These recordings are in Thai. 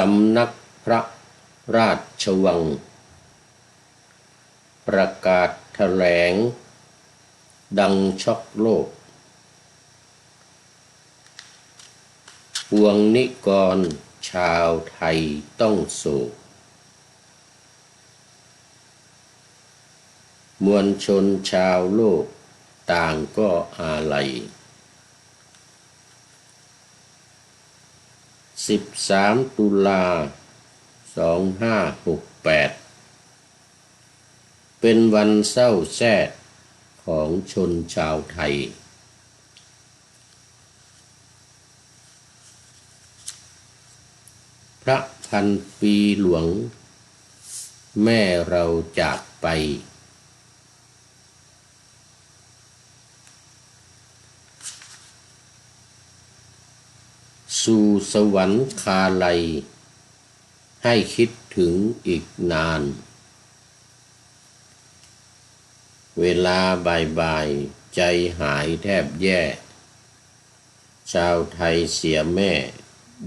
สำนักพระราชวังประกาศแถลงดังช็อกโลกปวงนิกรชาวไทยต้องโศกมวลชนชาวโลกต่างก็อาลัย13 ตุลา 2568เป็นวันเศร้าแส้ดของชนชาวไทยพระพันปีหลวงแม่เราจากไปสู่สวรรคาลัยให้คิดถึงอีกนานเวลาบ่ายๆใจหายแทบแย่ชาวไทยเสียแม่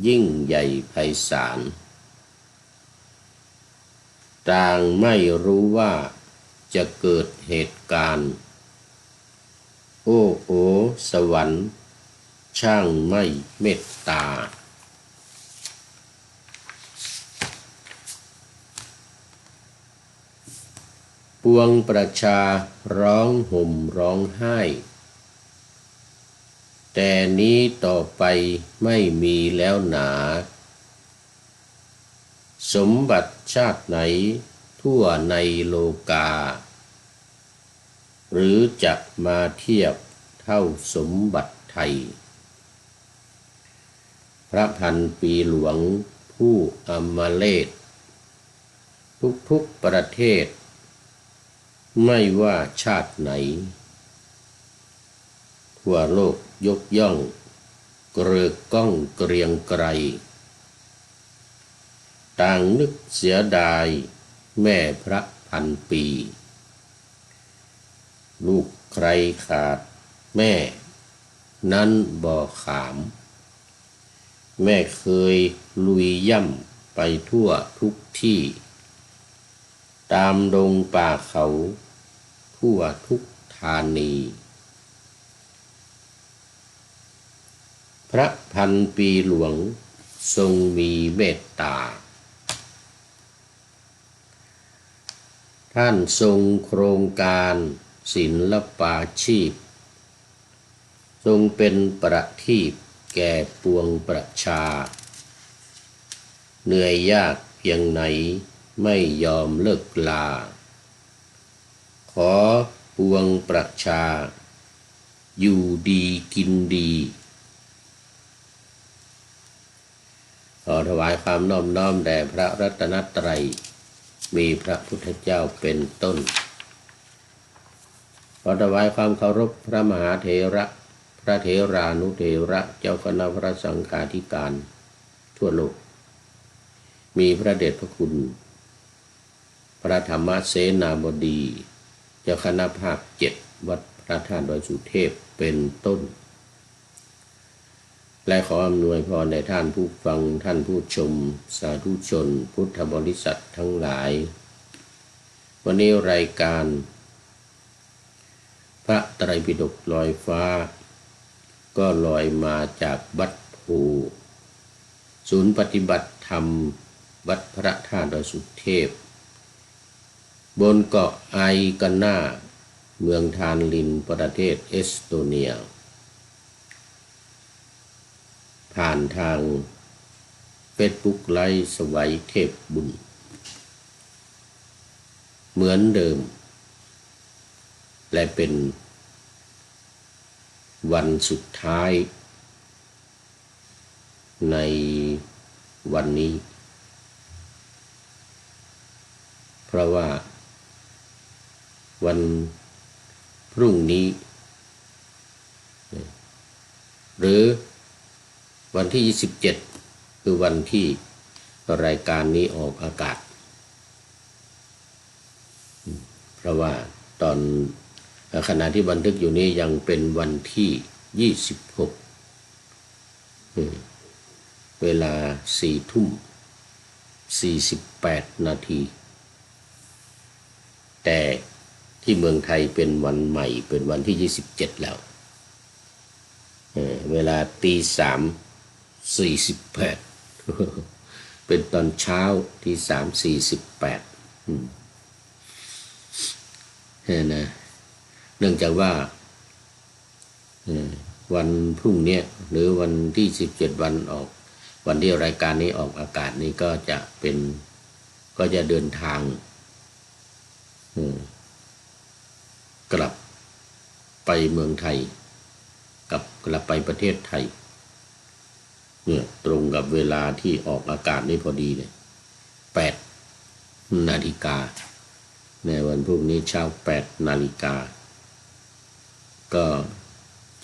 ยิ่งใหญ่ไพศาลต่างไม่รู้ว่าจะเกิดเหตุการณ์โอ้โอสวรรค์ช่างไม่เมตตาปวงประชาร้องห่มร้องไห้แต่นี้ต่อไปไม่มีแล้วหนาสมบัติชาติไหนทั่วในโลกาหรือจะมาเทียบเท่าสมบัติไทยพระพันปีหลวงผู้อมฤตทุกๆประเทศไม่ว่าชาติไหนทั่วโลกยกย่องเกรือกก้องเกรียงไกรต่างนึกเสียดายแม่พระพันปีลูกใครขาดแม่นั้นบ่ขามแม่เคยลุยย่ำไปทั่วทุกที่ตามดงป่าเขาทั่วทุกธานีพระพันปีหลวงทรงมีเมตตาท่านทรงโครงการศิลปาชีพทรงเป็นประทีปแก่ปวงประชาเหนื่อยยากเพียงไหนไม่ยอมเลิกลาขอปวงประชาอยู่ดีกินดีขอถวายความนอบน้อมแด่พระรัตนตรัยมีพระพุทธเจ้าเป็นต้นขอถวายความเคารพพระมหาเถระพระเถรานุเถระเจ้าคณะพระสังฆาธิการทั่วโลกมีพระเดชพระคุณพระธรรมเสนาบดีเจ้าคณะภาค7วัดพระธาตุดอยสุเทพเป็นต้นและขออำนวยพรในท่านผู้ฟังท่านผู้ชมสาธุชนพุทธบริษัททั้งหลายวันนี้รายการพระไตรปิฎกลอยฟ้าก็ลอยมาจากวัดภูศูนย์ปฏิบัติธรรมวัดพระธาตุดอยสุเทพบนเกาะไอกาน่าเมืองทานลินประเทศเอสโตเนียผ่านทางเฟซบุ๊กไลฟ์สวัยเทพบุญเหมือนเดิมและเป็นวันสุดท้ายในวันนี้เพราะว่าวันพรุ่งนี้หรือวันที่27คือวันที่รายการนี้ออกอากาศเพราะว่าตอนขณะที่บันทึกอยู่นี้ยังเป็นวันที่26เวลา4 ทุ่ม 48 นาทีแต่ที่เมืองไทยเป็นวันใหม่เป็นวันที่27แล้วเวลา3:48เป็นตอนเช้า3:48นะเนื่องจากว่าวันพรุ่งนี้หรือวันที่17วันออกวันที่รายการนี้ออกอากาศนี้ก็จะเดินทางกลับไปเมืองไทยกลับไปประเทศไทยเนี่ยตรงกับเวลาที่ออกอากาศนี้พอดีเลย8 นาฬิกาในวันพรุ่งนี้เช้า8 นาฬิกาก็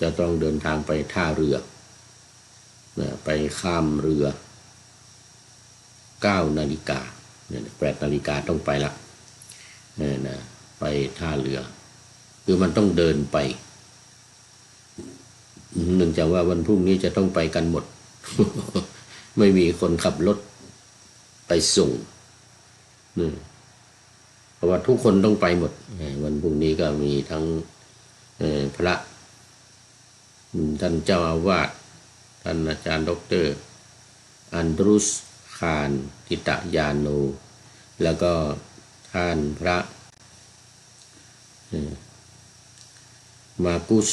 จะต้องเดินทางไปท่าเรือไปข้ามเรือ9 นาฬิกา8 นาฬิกาต้องไปละไปท่าเรือคือมันต้องเดินไปเนื่องจากว่าวันพรุ่งนี้จะต้องไปกันหมด ไม่มีคนขับรถไปส่งเพราะว่าทุกคนต้องไปหมดวันพรุ่งนี้ก็มีทั้งพระท่านเจ้าอาวาสท่านอาจารย์ดร.อันดรุสคานทิตยาโนแล้วก็ท่านพระมากุส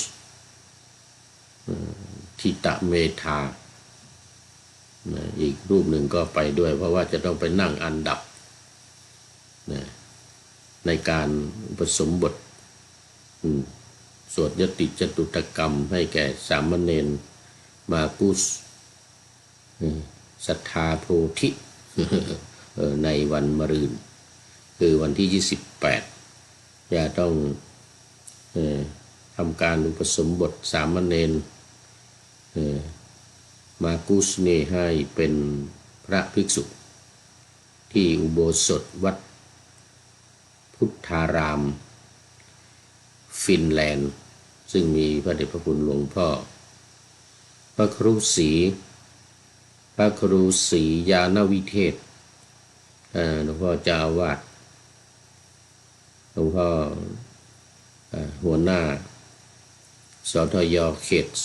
ทิตเมธาอีกรูปหนึ่งก็ไปด้วยเพราะว่าจะต้องไปนั่งอันดับในการอุปสมบทสวดยติจตุตกรรมให้แก่สามเณรมากุสศรัทธาโพธิในวันมะรืนคือวันที่28จะต้องทำการอุปสมบทสามเณรมากุสนี่ให้เป็นพระภิกษุที่อุโบสถวัดพุทธารามฟินแลนด์ซึ่งมีพระเดชพระคุณหลวงพ่อพระครูศรียานวิเทศหลวงพ่อเจ้าอาวาสหลวงพ่อหัวหน้าสทย.เขต 3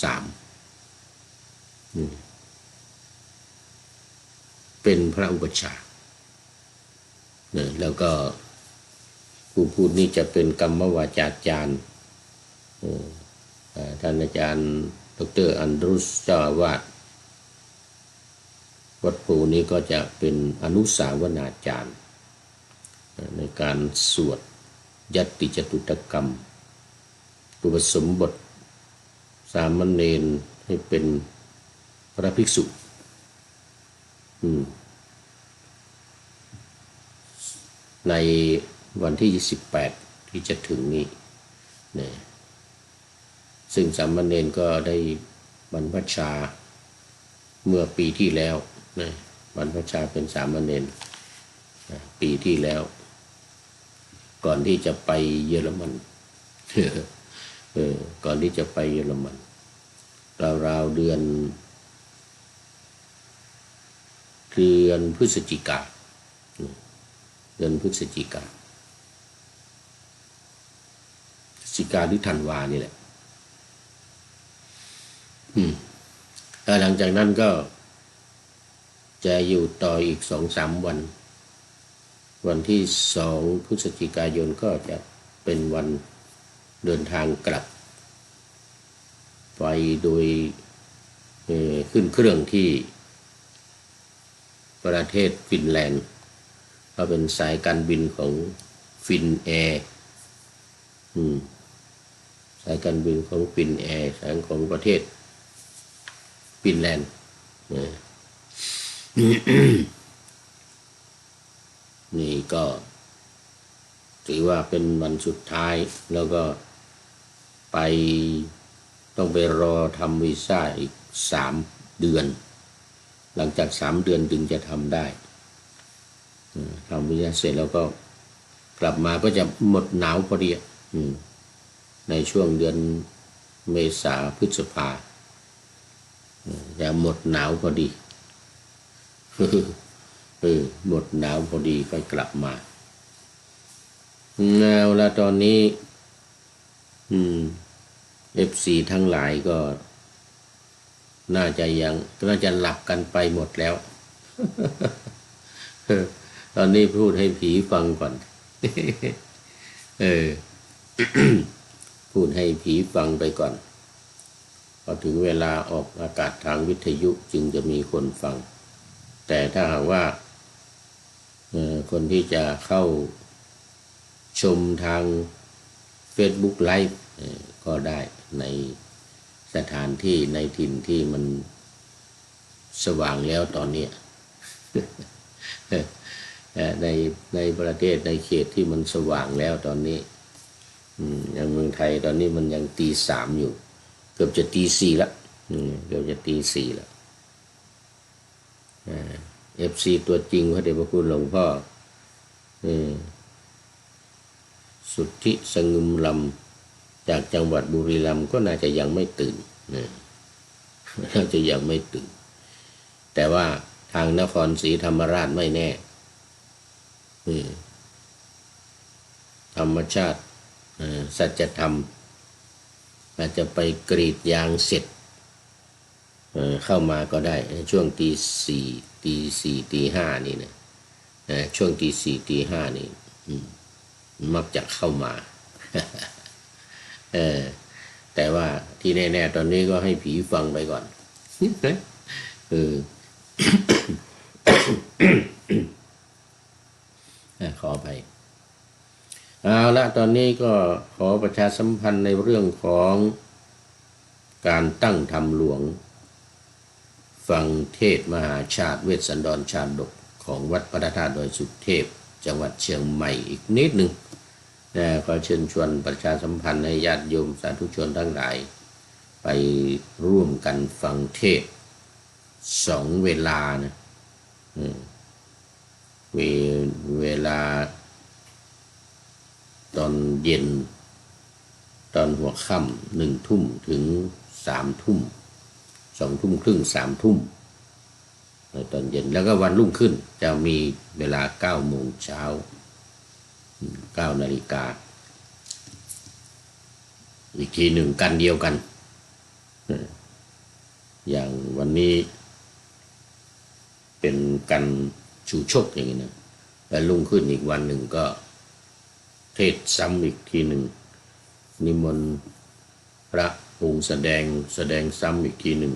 เป็นพระอุปัชฌาย์แล้วก็ผู้พูดนี้จะเป็นกรรมวาจาจารย์ท่านอาจารย์ดร.อันดรุสเจ้าอาวาสวัดโพนี้ก็จะเป็นอนุสาวนาจารย์ในการสวดยติจตุตกรรมอุปสมบทสามเณรให้เป็นพระภิกษุในวันที่28ที่จะถึงนี้ซึ่งสามเณรก็ได้บรรพชาเมื่อปีที่แล้วบรรพชาเป็นสามเณรปีที่แล้วก่อนที่จะไปเยอรมันก่อนที่จะไปเยอรมันราวๆเดือนพฤศจิกาหรือธันวานี่แหละหลังจากนั้นก็จะอยู่ต่ออีก 2-3 วันวันที่2 พฤศจิกายนก็จะเป็นวันเดินทางกลับไปโดยขึ้นเครื่องที่ประเทศฟินแลนด์ก็เป็นสายการบินของฟินแอร์สายการบินของฟินแอร์สายของประเทศฟินแลนด์นี่ก็ถือว่าเป็นวันสุดท้ายแล้วก็ต้องไปรอทำวีซ่าอีก3 เดือนหลังจาก3 เดือนถึงจะทำได้ทำวีซ่าเสร็จแล้วก็กลับมาก็จะหมดหนาวพอดีในช่วงเดือนเมษาพฤษภาจะหมดหนาวพอดี หมดหนาวพอดีก็กลับมาเอาละตอนนี้FC ทั้งหลายก็น่าจะหลับกันไปหมดแล้ว ตอนนี้พูดให้ผีฟังก่อน พูดให้ผีฟังไปก่อนพอถึงเวลาออกอากาศทางวิทยุจึงจะมีคนฟังแต่ถ้าหากว่าคนที่จะเข้าชมทาง Facebook Live ก็ได้ในสถานที่ในถิ่นที่มันสว่างแล้วตอนนี้ ในประเทศในเขตที่มันสว่างแล้วตอนนี้อย่างเมืองไทยตอนนี้มันยังตี 3อยู่เกือบจะตี 4แล้วเกือบจะตี 4แล้วFC ตัวจริงพระเดชพระคุณหลวงพ่อสุทธิสงึมลำจากจังหวัดบุรีรัมย์ก็น่าจะยังไม่ตื่นน่าจะยังไม่ตื่นแต่ว่าทางนครศรีธรรมราชไม่แน่ธรรมชาติสัจธรรมอาจจะไปกรีดยางเสร็จเข้ามาก็ได้ช่วงตี 4ตี 5นี่นะช่วงตี 4ตี 5นี่มักจะเข้ามาแต่ว่าที่แน่ๆตอนนี้ก็ให้ผีฟังไปก่อนขอไปเอาละตอนนี้ก็ขอประชาสัมพันธ์ในเรื่องของการตั้งธรรมหลวงฟังเทศมหาชาติเวสสันดรชาดกของวัดพระธาตุดอยสุเทพจังหวัดเชียงใหม่อีกนิดหนึ่งขอเชิญชวนประชาสัมพันธ์ให้ญาติโยมสาธุชนทั้งหลายไปร่วมกันฟังเทศ2 เวลานะมีเวลาตอนเย็นตอนหัวค่ำ1 ทุ่มถึง3 ทุ่ม2 ทุ่มครึ่ง3 ทุ่มตอนเย็นแล้วก็วันรุ่งขึ้นจะมีเวลา9 โมงเช้า9 นาฬิกาอีกทีหนึ่งกันเดียวกันอย่างวันนี้เป็นกันชูชกอย่างนี้นะแล้วรุ่งขึ้นอีกวันหนึ่งก็เทศซ้ำอีกทีหนึ่งนิมนต์พระองค์แสดงซ้ำอีกทีหนึ่ง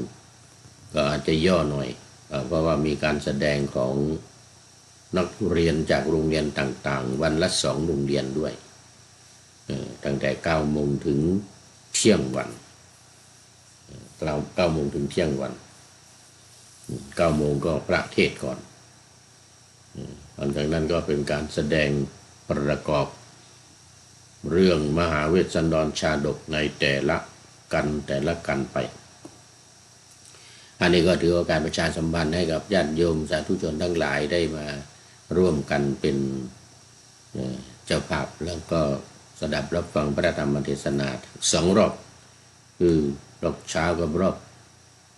ก็อาจจะย่อหน่อยเพราะว่ามีการแสดงของนักเรียนจากโรงเรียนต่างๆวันละ2 โรงเรียนด้วยตั้งแต่9 โมงถึงเที่ยงวัน9 โมงถึงเที่ยงวัน9 โมงก็พระเทศก่อนหลังจากนั้นก็เป็นการแสดงประกอบเรื่องมหาเวสสันดรชาดกในแต่ละกันไปอันนี้ก็ถือว่าการประชาสัมพันธ์ให้กับญาติโยมสาธุชนทั้งหลายได้มาร่วมกันเป็นเจ้าภาพแล้วก็สดับรับฟังพระธรรมเทศนา2 รอบคือรอบเช้ากับรอบ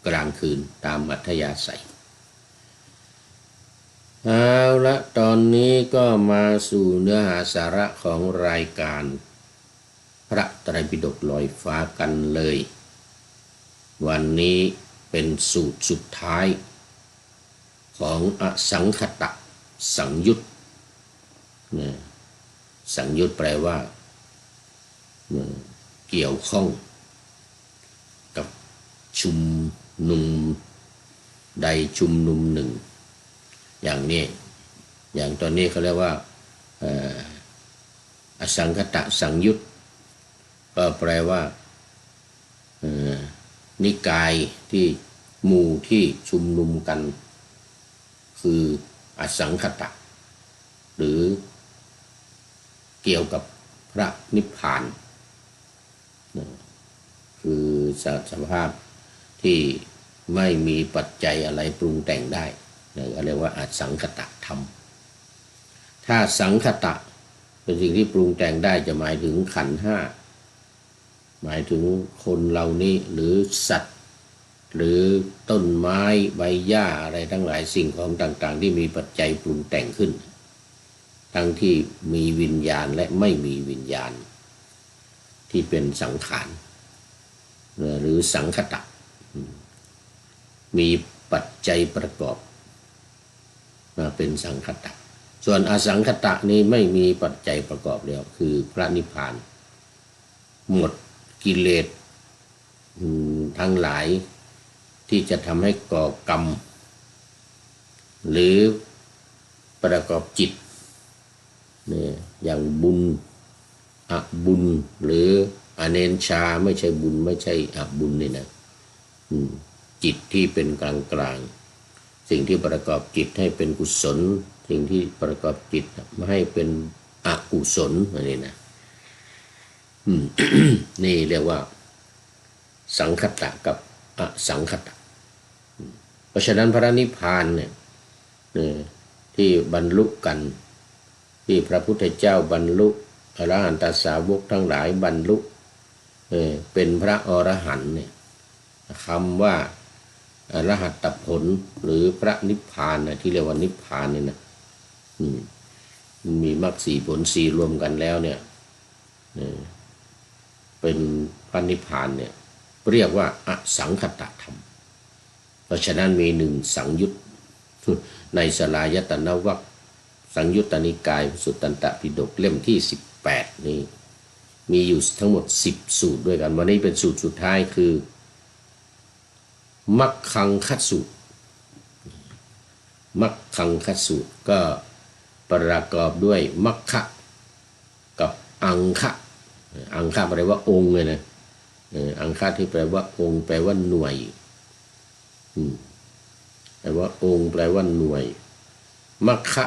กลางคืนตามอัธยาศัยเอาละตอนนี้ก็มาสู่เนื้อหาสาระของรายการพระไตรปิฎกลอยฟ้ากันเลยวันนี้เป็นสูตรสุดท้ายของอสังคตะสังยุตสังยุตแปลว่าเกี่ยวข้องกับชุมนุมใดชุมนุมหนึ่งอย่างนี้อย่างตอนนี้เขาเรียกว่าอสังคตะสังยุตก็แปลว่านิกายที่หมู่ที่ชุมนุมกันคืออสังคตะหรือเกี่ยวกับพระนิพพานคือสภาพที่ไม่มีปัจจัยอะไรปรุงแต่งได้เรียกว่าอสังคตะธรรมถ้าสังคตะเป็นสิ่งที่ปรุงแต่งได้จะหมายถึงขันธ์ 5หมายถึงคนเหล่านี้หรือสัตว์ หรือต้นไม้ใบหญ้าอะไรทั้งหลายสิ่งของต่างๆที่มีปัจจัยปรุงแต่งขึ้นทั้งที่มีวิญญาณและไม่มีวิญญาณที่เป็นสังขารหรือสังคตะมีปัจจัยประกอบมาเป็นสังคตะส่วนอสังคตะนี้ไม่มีปัจจัยประกอบแล้วคือพระนิพพานหมดกิเลสทั้งหลายที่จะทำให้ก่อกรรมหรือประกอบจิตเนี่ยอย่างบุญอบุญหรืออเนนชาไม่ใช่บุญไม่ใช่อบุญนี่นะจิตที่เป็นกลางกลางสิ่งที่ประกอบจิตให้เป็นกุศลสิ่งที่ประกอบจิตไม่ให้เป็นอกุศลอะไรนะนี่เรียกว่าสังคตะกับอสังคตะเพราะฉะนั้นพระนิพพานเนี่ยที่บรรลุกันที่พระพุทธเจ้าบรรลุอรหันตสาวกทั้งหลายบรรลุเป็นพระอรหันต์เนี่ยคำว่าอรหัตผลหรือพระนิพพานนะที่เรียกว่านิพพานเนี่ยนะมีมรรคสี่ผลสี่รวมกันแล้วเนี่ยเป็นพระนิพพานเนี่ยเรียกว่าอสังคตธรรมเพราะฉะนั้นมีหนึ่งสังยุตในสลายตนะวรรคสังยุตตนิกายสุตตันตปิฎกเล่มที่18นี้มีอยู่ทั้งหมด10สูตรด้วยกันวันนี้เป็นสูตรสุดท้ายคือมัคคังคัตสูตรมัคคังคัตสูตรก็ประกอบด้วยมัคคะกับอังคะอังคะแปลว่าองค์เลยนะอังคะที่แปลว่าองค์แปลว่าหน่วยแปลว่าองค์แปลว่าหน่วยมัคคะ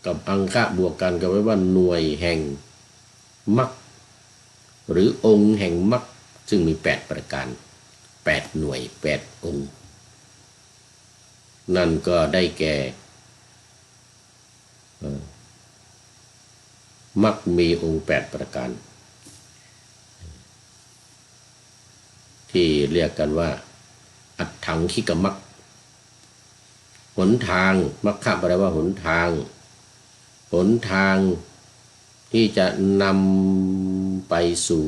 กับอังคะบวกกันก็แปลว่าหน่วยแห่งมรรคหรือองค์แห่งมรรคซึ่งมี8ประการ8หน่วย8องค์นั่นก็ได้แก่มรรคมีองค์8ประการที่เรียกกันว่าอัตถังคิกมรรคหนทางมรรคแปลว่าหนทางหนทางที่จะนำไปสู่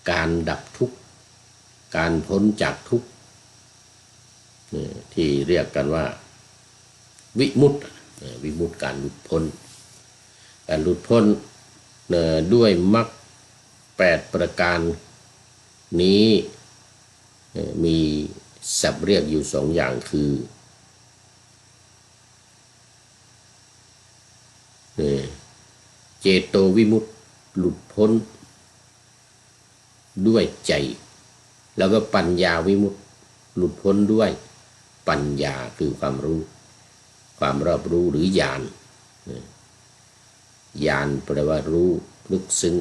การดับทุกข์การพ้นจากทุกข์ที่เรียกกันว่าวิมุตติวิมุตติการหลุดพ้นการหลุดพ้นด้วยมรรค8ประการนี้มีศัพท์เรียกอยู่2อย่างคือเจโตวิมุตติหลุดพ้นด้วยใจแล้วก็ปัญญาวิมุตติหลุดพ้นด้วยปัญญาคือความรู้ความรอบรู้หรือญาณญาณแปลว่ารู้ลึกซึ้ง